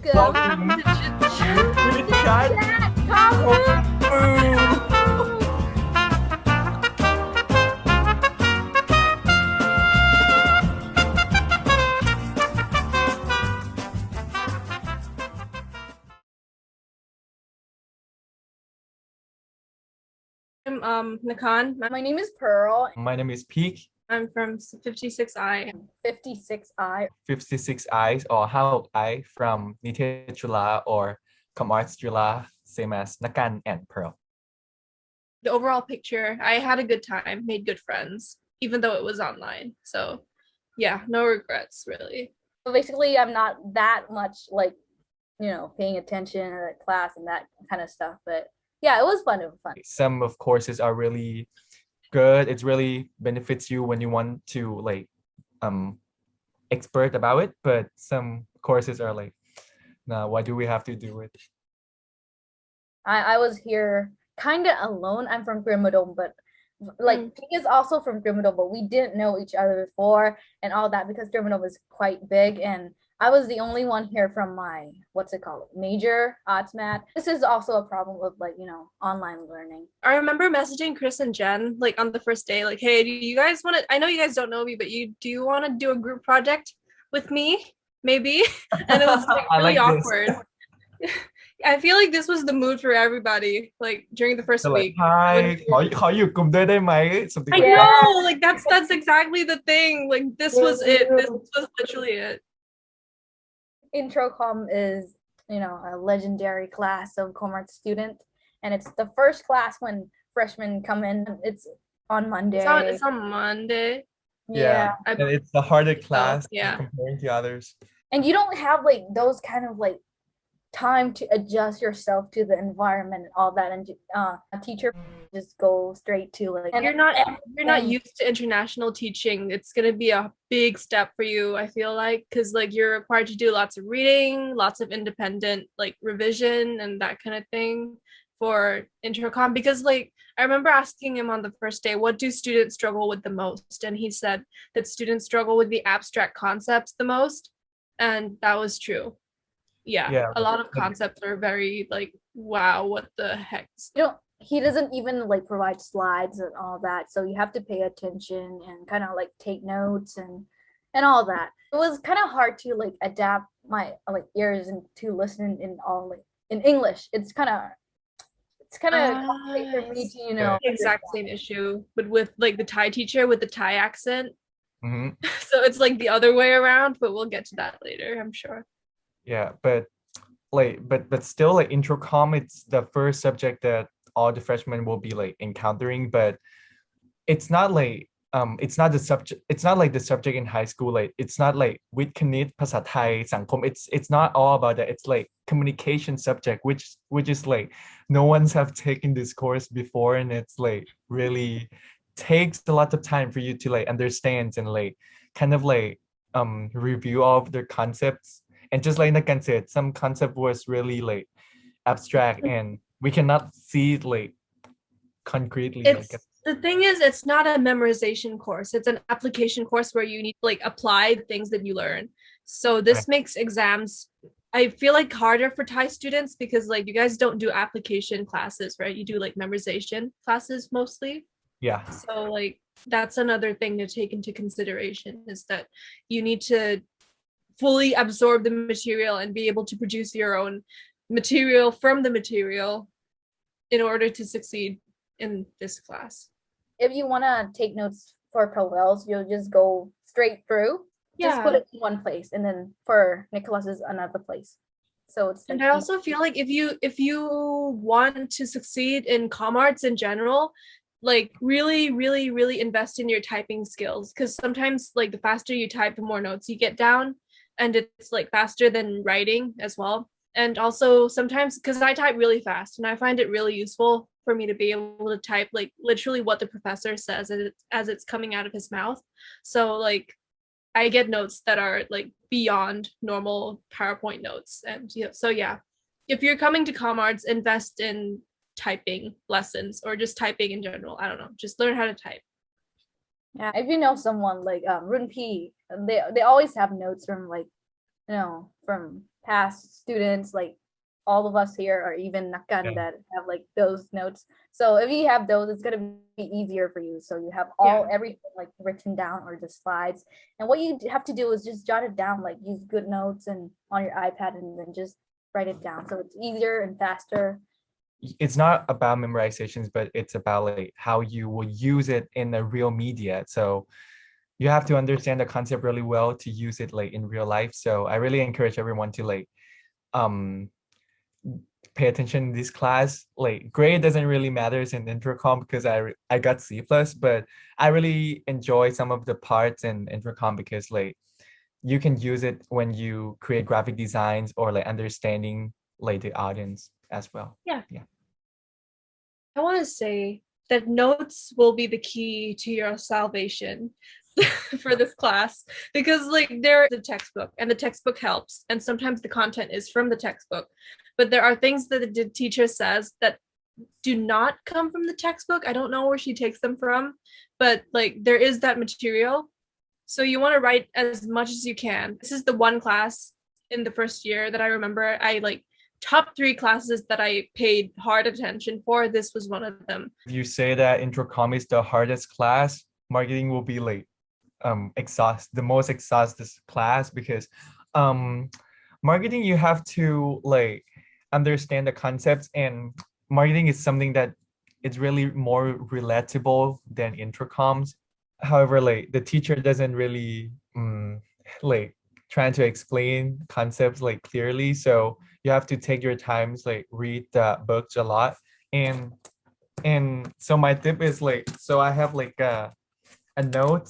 Welcome to Chitchat Commooo. Commooo. I'm Nakan. My name is Pearl. My name is Peak. I'm from 56I. 56I. 56 Eyes or How I from Nitet Chula or Commarts Chula, same as Nakan and Pearl. The overall picture, I had a good time, made good friends, even though it was online. So yeah, no regrets really. So basically, I'm not that much paying attention to the class and that kind of stuff. But yeah, it was fun. It was fun. Some of courses are really good. It really benefits you when you want to expert about it, but some courses are like, nah, why do we have to do it? I was here kind of alone. I'm from Grimmadome, but Pink is also from Grimmadome, but we didn't know each other before and all that because Grimmadome is quite big, and I was the only one here from my major arts mat. This is also a problem with online learning. I remember messaging Chris and Jen on the first day, hey, do you guys want to, I know you guys don't know me, but do you want to do a group project with me maybe? And it was really awkward. I feel like this was the mood for everybody during the first week. Hi, ขออยู่กลุ่มด้วยได้ไหม something I like know, that's exactly the thing. This was it. This was literally it. Intro Com is, a legendary class of Commarts student, and it's the first class when freshmen come in. It's on Monday. It's on Monday. Yeah. And it's the harder class yeah. comparing to others. And you don't have those kind of time to adjust yourself to the environment and all that, and a teacher just go straight to you're not used to international teaching. It's going to be a big step for you, I feel because you're required to do lots of reading, lots of independent revision and that kind of thing for intercom, because I remember asking him on the first day, what do students struggle with the most, and he said that students struggle with the abstract concepts the most, and that was true. Yeah, a lot of concepts are very wow, what the heck. He doesn't even provide slides and all that, so you have to pay attention and kind of take notes and all that. It was kind of hard to adapt my ears and to listen in all in English. It's kind of complicated for me to exact same issue, but with the Thai teacher with the Thai accent. Mm-hmm. So it's the other way around, but we'll get to that later, I'm sure. Yeah, but still intro com, it's the first subject that all the freshmen will be encountering, but it's not it's not the subject in high school. It's not with Kanit,ภาษา Thai, สังคม. It's not all about that. It's communication subject, which is no one's have taken this course before, and it's really takes a lot of time for you to understand and kind of review all of their concepts. And just like Nakan said, some concept was really abstract and we cannot see it concretely. The thing is, it's not a memorization course. It's an application course where you need to apply the things that you learn. So this makes exams, I feel harder for Thai students because you guys don't do application classes, right? You do memorization classes mostly. Yeah. So that's another thing to take into consideration, is that you need to fully absorb the material and be able to produce your own material from the material in order to succeed in this class. If you want to take notes for Powell's, you'll just go straight through. Just put it in one place, and then for Nicholas is another place. So it's and I also feel if you want to succeed in Commarts in general, really, really, really invest in your typing skills, because sometimes the faster you type, the more notes you get down, and it's faster than writing as well. And also sometimes, because I type really fast and I find it really useful for me to be able to type literally what the professor says as it's coming out of his mouth. So I get notes that are beyond normal PowerPoint notes. And so yeah, if you're coming to Commarts, invest in typing lessons or just typing in general. I don't know, just learn how to type. Yeah, if you know someone Run P, they always have notes from from past students, like all of us here, or even Nakan Yeah. that have like those notes. So if you have those, it's gonna be easier for you. So you have all everything like written down or the slides. And what you have to do is just jot it down, like use good notes and on your iPad, and then just write it down. So it's easier and faster. It's not about memorizations, but it's about like how you will use it in the real media. So you have to understand the concept really well to use it like in real life. So I really encourage everyone to like um pay attention in this class. Like grade doesn't really matters in intercom because I got C plus, but I really enjoy some of the parts in intercom because like you can use it when you create graphic designs or like understanding like the audience as well. Yeah. Yeah. I want to say that notes will be the key to your salvation for this class, because like they're the textbook and the textbook helps, and sometimes the content is from the textbook, but there are things that the teacher says that do not come from the textbook. I don't know where she takes them from, but like there is that material. So you want to write as much as you can. This is the one class in the first year that I remember I like top 3 classes that I paid hard attention for. This was one of them. If you say that intercom is the hardest class, marketing will be like the most exhausted class because marketing you have to like understand the concepts, and marketing is something that it's really more relatable than intercoms. However, like the teacher doesn't really like trying to explain concepts like clearly, so you have to take your times, like read the books a lot. And so my tip is like, so I have like a note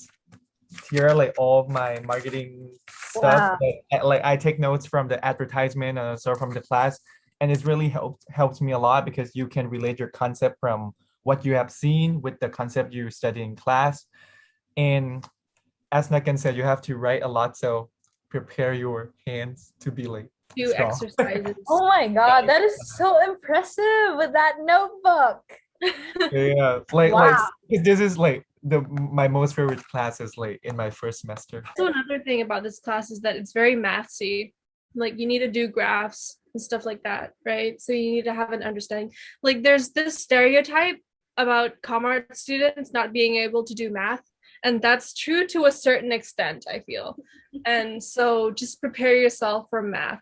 here, like all of my marketing stuff. Wow. Like I take notes from the advertisement and also from the class, and it's really helps me a lot because you can relate your concept from what you have seen with the concept you study in class. And as Nakan said, you have to write a lot, so prepare your hands to be like Do strong. exercises. Oh my God, that is so impressive with that notebook. Yeah, like Wow. this is like my most favorite classes like in my first semester. So another thing about this class is that it's very mathsy. Like you need to do graphs and stuff like that, right? So you need to have an understanding. Like there's this stereotype about Commarts students not being able to do math, and that's true to a certain extent, I feel. And so just prepare yourself for math.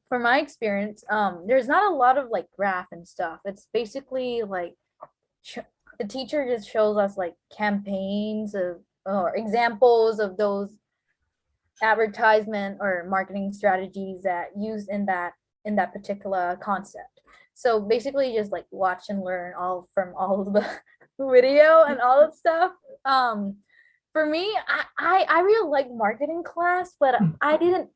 For my experience, there's not a lot of like graph and stuff. It's basically like the teacher just shows us like campaigns of or examples of those advertisement or marketing strategies that use in that particular concept. So basically just like watch and learn all from all of the video and all that stuff. For me, I really like marketing class, but I didn't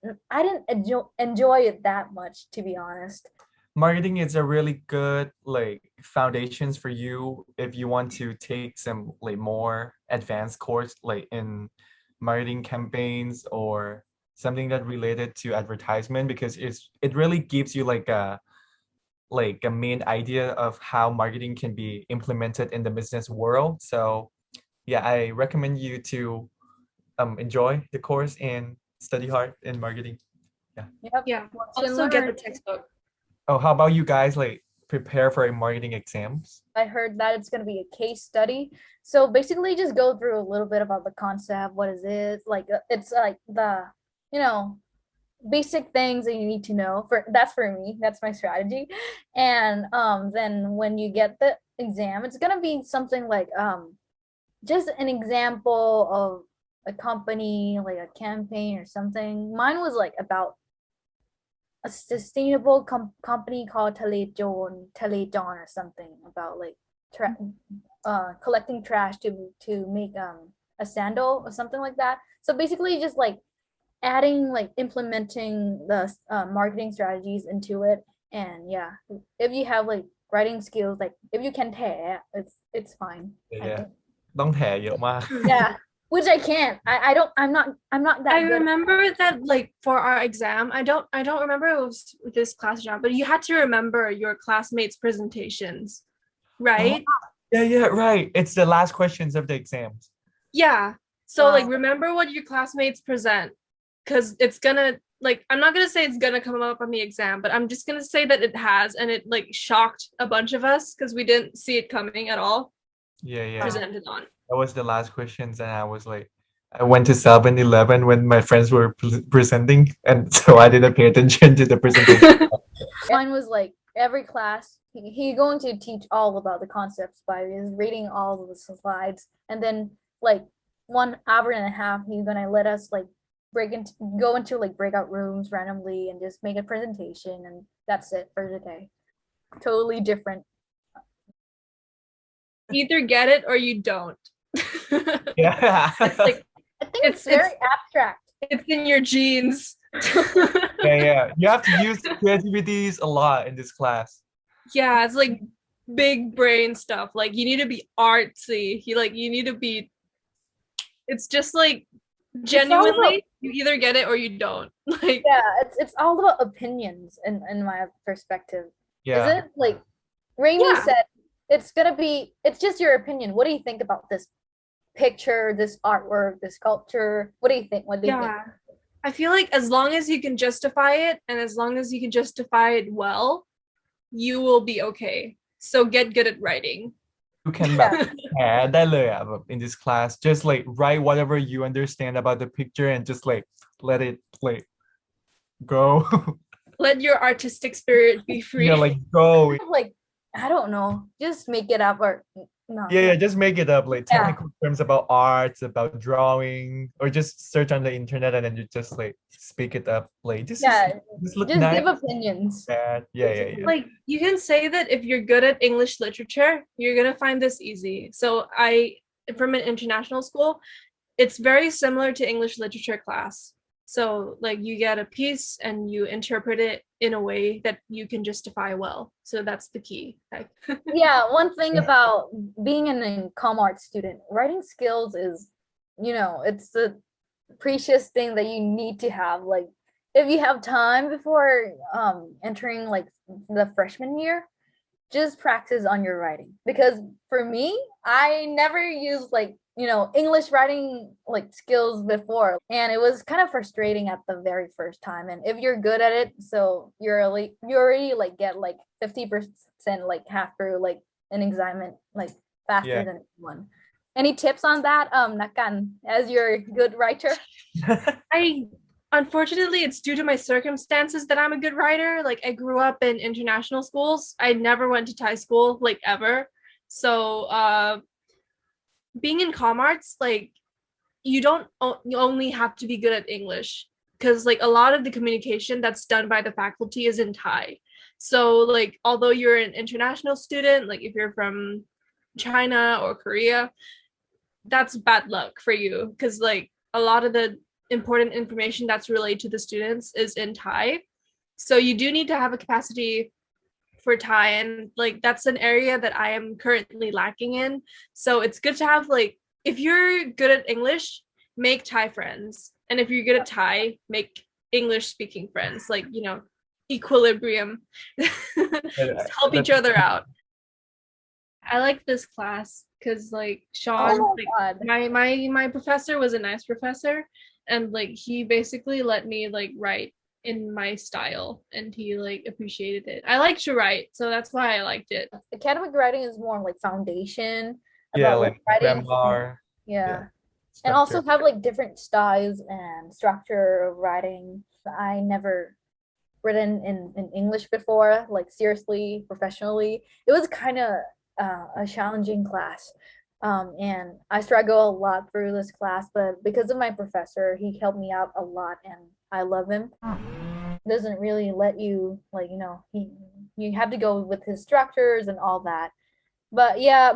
enjoy it that much, to be honest. Marketing is a really good like foundations for you if you want to take some like more advanced course like in marketing campaigns or something that related to advertisement, because it really gives you like a main idea of how marketing can be implemented in the business world. So yeah, I recommend you to enjoy the course and study hard in marketing. Yeah. Yep. Yeah. Watch and Also get the learn. textbook. Oh, how about you guys like prepare for marketing exams? I heard that it's going to be a case study. So basically just go through a little bit about the concept, what is it? Like it's like the, you know, basic things that you need to know. For me, that's my strategy. And then when you get the exam, it's going to be something like just an example of a company, like a campaign or something. Mine was like about a sustainable company called Telejon or something, about like collecting trash to make a sandal or something like that. So basically just like adding, like implementing the marketing strategies into it. And yeah, if you have like writing skills, like if you can tear, it's fine. Yeah. ต้องแถเยอะมาก Yeah, which I can't. I'm not that I good. remember that like for our exam, I don't remember it was this class job, but you had to remember your classmates' presentations, right? Yeah, right. It's the last questions of the exams. Yeah. So Wow. like remember what your classmates present, because it's gonna like I'm not gonna say it's gonna come up on the exam, but I'm just gonna say that it has, and it like shocked a bunch of us because we didn't see it coming at all. Yeah. Presented on. That was the last questions, and I was like, I went to 7-Eleven when my friends were presenting, and so I didn't pay attention to the presentation. Mine was like every class, he going to teach all about the concepts by reading all of the slides, and then like 1 hour and a half, he's gonna let us like go into like breakout rooms randomly and just make a presentation, and that's it for the day. Totally different. Either get it or you don't. Yeah. It's like I think it's very abstract. It's in your genes. Yeah. You have to use creativities a lot in this class. Yeah, it's like big brain stuff. Like you need to be artsy. You need to be. It's just like genuinely, you either get it or you don't. Like yeah, it's all about opinions in my perspective. Yeah. Isn't it? Like Rainy said, it's just your opinion. What do you think about this picture, this artwork, this sculpture? What do you think? What do you think? I feel like as long as you can justify it, and as long as you can justify it well, you will be okay. So get good at writing. You can แบบแชร์ได้เลยอ่ะแบบ in this class just like write whatever you understand about the picture and just like let it like go. Let your artistic spirit be free. Yeah, like go. Like I don't know, just make it up or no. Yeah, just make it up like technical terms about arts, about drawing, or just search on the internet and then you just like speak it up. Like this look just nice. give opinions. Yeah. Like you can say that if you're good at English literature, you're gonna find this easy. So from an international school, it's very similar to English literature class. So like you get a piece and you interpret it in a way that you can justify well. So that's the key. Yeah, one thing about being a Commarts student, writing skills is, it's the precious thing that you need to have. Like if you have time before entering like the freshman year, just practice on your writing. Because for me, I never used like English writing like skills before, and it was kind of frustrating at the very first time. And if you're good at it, so you already like get like 50% like half through like an exam like faster than everyone. Any tips on that, Nakan, as you're a good writer? Unfortunately, it's due to my circumstances that I'm a good writer. Like I grew up in international schools. I never went to Thai school like ever. So being in Commarts, like you only have to be good at English, because like a lot of the communication that's done by the faculty is in Thai. So like although you're an international student, like if you're from China or Korea, that's bad luck for you, because like a lot of the important information that's related to the students is in Thai. So you do need to have a capacity for Thai, and like that's an area that I am currently lacking in. So it's good to have like, if you're good at English, make Thai friends, and if you're good at Thai, make English speaking friends. Like equilibrium. Help each other out. I like this class because like Sean, my professor was a nice professor, and like he basically let me like write in my style, and he like appreciated it. I like to write, so that's why I liked it. Academic writing is more like foundation about like writing grammar. And also have like different styles and structure of writing. I never written in English before, like seriously, professionally. It was kind of a challenging class. And I struggle a lot through this class, but because of my professor, he helped me out a lot, and I love him. Doesn't really let you like, you have to go with his structures and all that. But yeah,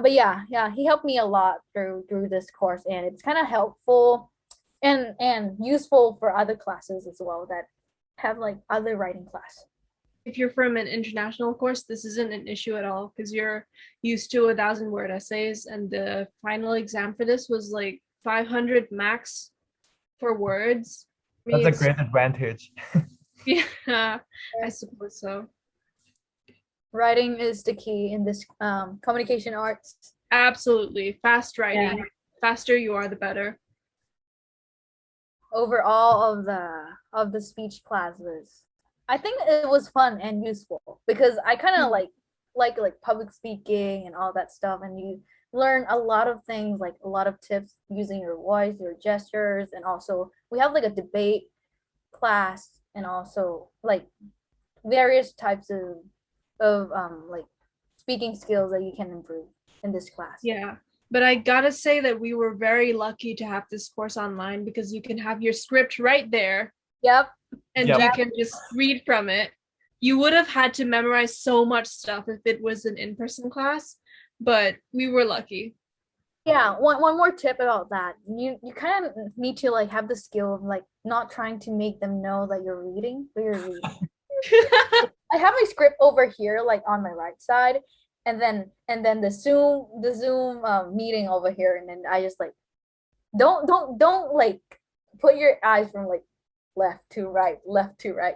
he helped me a lot through this course, and it's kind of helpful and useful for other classes as well that have like other writing class. If you're from an international course, this isn't an issue at all, because you're used to 1,000-word essays, and the final exam for this was like 500 max for words. That's a great advantage. Yeah, I suppose so. Writing is the key in this communication arts. Absolutely. Fast writing. Faster you are, the better. overall of the speech classes. I think it was fun and useful because I kind of like public speaking and all that stuff, and you learn a lot of things, like a lot of tips using your voice, your gestures, and also we have like a debate class and also like various types of like speaking skills that you can improve in this class. Yeah. But I gotta say that we were very lucky to have this course online because you can have your script right there. Yep. And Yep. you can just read from it. You would have had to memorize so much stuff if it was an in-person class, but we were lucky. Yeah, one more tip about that. You kind of need to like have the skill of like not trying to make them know that you're reading, but you're reading. I have my script over here, like on my right side, and then the Zoom meeting over here, and then I just like don't like put your eyes from like left to right,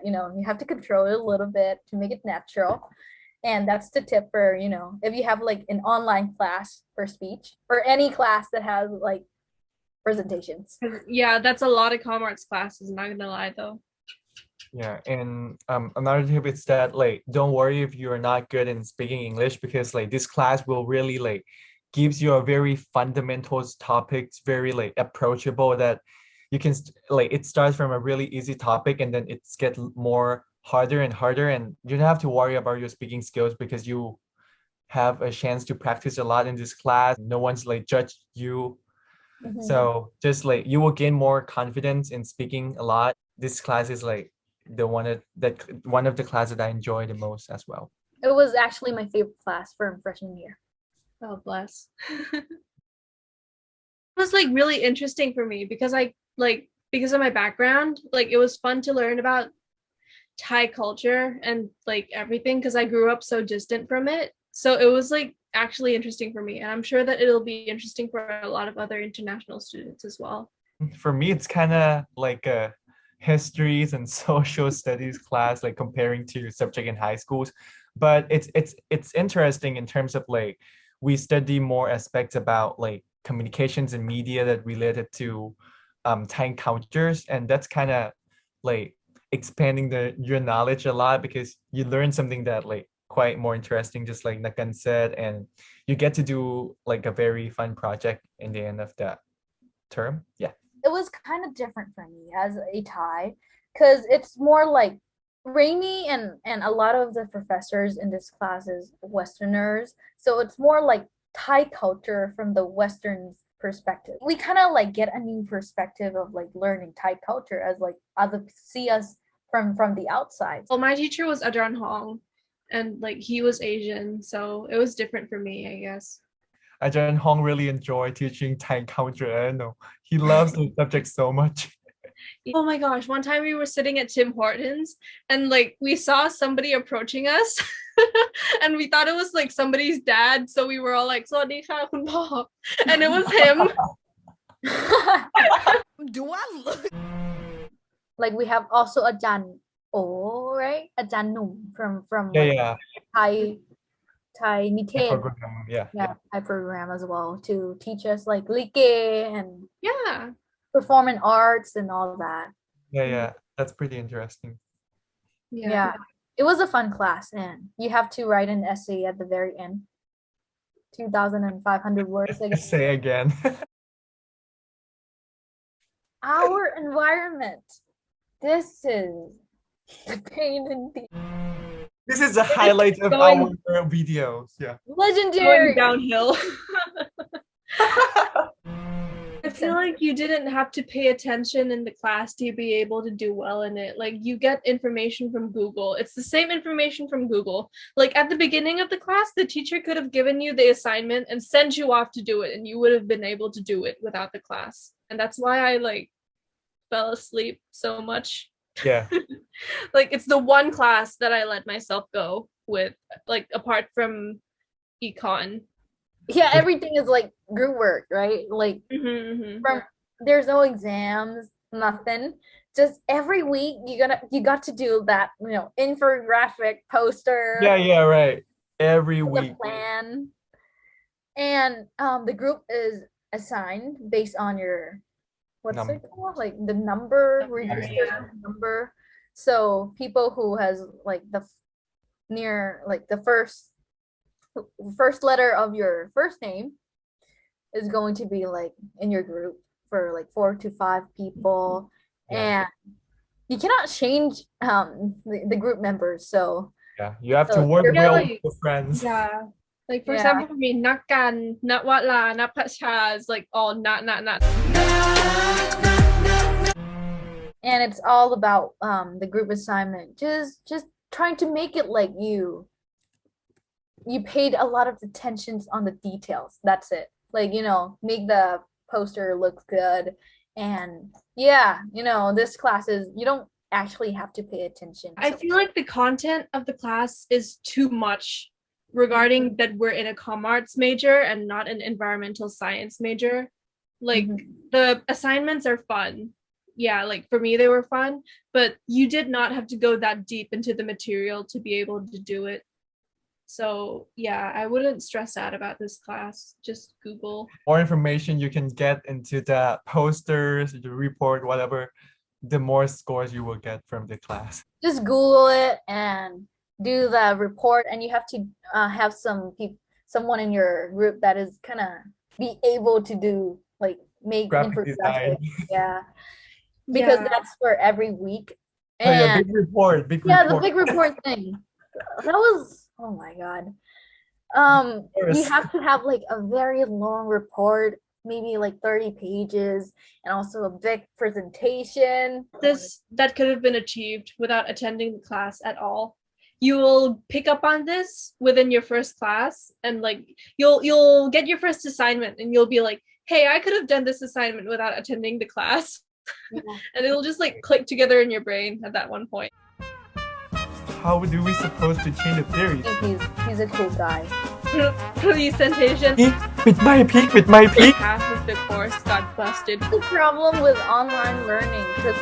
you know, you have to control it a little bit to make it natural. And that's the tip for, you know, if you have like an online class for speech or any class that has like presentations. Yeah, that's a lot of Commarts classes, I'm not gonna lie though. Yeah, and another tip is that like don't worry if you're not good in speaking English, because like this class will really like gives you a very fundamentals topics, very like approachable, that you can like it starts from a really easy topic and then it's get more harder and harder, and you don't have to worry about your speaking skills because you have a chance to practice a lot in this class. No one's like judge you. Mhm. So just like you will gain more confidence in speaking a lot. This class is like the one of the classes that I enjoy the most as well. It was actually my favorite class from freshman year. Oh, bless. It was like really interesting for me because because of my background, like it was fun to learn about Thai culture and like everything because I grew up so distant from it. So it was like actually interesting for me, and I'm sure that it'll be interesting for a lot of other international students as well. For me, it's kind of like a histories and social studies class, like comparing to subject in high schools. But it's interesting in terms of like we study more aspects about like communications and media that related to Thai cultures, and that's kind of like expanding your knowledge a lot because you learn something that like quite more interesting, just like Nakan said, and you get to do like a very fun project in the end of that term. Yeah. It was kind of different for me as a Thai because it's more like Rainy and a lot of the professors in this class is Westerners, so it's more like Thai culture from the Western perspective. We kind of like get a new perspective of like learning Thai culture as like other see us from the outside. Well, my teacher was Ajahn Hong, and like he was Asian, so it was different for me, I guess. Ajahn Hong really enjoyed teaching Thai culture. I don't know. He loves the subject so much. Oh my gosh, one time we were sitting at Tim Hortons and like we saw somebody approaching us and we thought it was like somebody's dad, so we were all like, "Sawasdee ka, kun po," and it was him. Do I look? Like we have also Ajahn Oh, right? Ajahn Num from Yeah, like yeah. Thai The Nikkei. program. Yeah. Yeah, Thai program as well to teach us like like and Yeah. performing arts and all that. Yeah, yeah. That's pretty interesting. Yeah. It was a fun class, and you have to write an essay at the very end. 2,500 words, I guess. Say again. Our environment. This is the pain in the This is the highlight of going- our videos. Yeah. legendary. Going downhill. I feel like you didn't have to pay attention in the class to be able to do well in it. Like you get information from Google. It's the same information from Google. Like at the beginning of the class, the teacher could have given you the assignment and sent you off to do it, and you would have been able to do it without the class. And that's why I like fell asleep so much. Yeah. Like it's the one class that I let myself go with, like apart from econ. Yeah, everything is like group work, right? Like from there's no exams, nothing. Just every week you got to do that, you know, infographic poster. Yeah, yeah, right. Every the week. plan. And the group is assigned based on your what's Number. it called? Like the number, register yeah. number. So people who has like the near like the first letter of your first name is going to be like in your group for like 4 to 5 people. Yeah. And you cannot change the group members. So Yeah, you have to So work you're well like- with your friends. Yeah. Like for Yeah. example, for me, Nakan, Natwala, Napacha is like all not. and it's all about the group assignment. Just trying to make it like you paid a lot of attention on the details. That's it. Like, make the poster look good. And yeah, this class is you don't actually have to pay attention. I feel like the content of the class is too much regarding that we're in a Commarts major and not an environmental science major. Like the assignments are fun. Yeah, like for me they were fun, but you did not have to go that deep into the material to be able to do it. So yeah, I wouldn't stress out about this class. Just Google. More information you can get into the posters, the report, whatever, the more scores you will get from the class. Just Google it and do the report, and you have to have someone in your group that is kind of be able to do like make Graphic design. Yeah, because Yeah. that's for every week. Oh yeah, And big report, big yeah, report. the big report thing. That was, oh my God. We course. have to have like a very long report, maybe like 30 pages, and also a big presentation. That could have been achieved without attending the class at all. You will pick up on this within your first class, and like you'll get your first assignment and you'll be like, hey, I could have done this assignment without attending the class. Yeah. And it'll just like click together in your brain at that one point. How do we supposed to change the theory? I think he's a cool guy. Presentation. With my peak. Half of the course got busted. The problem with online learning, because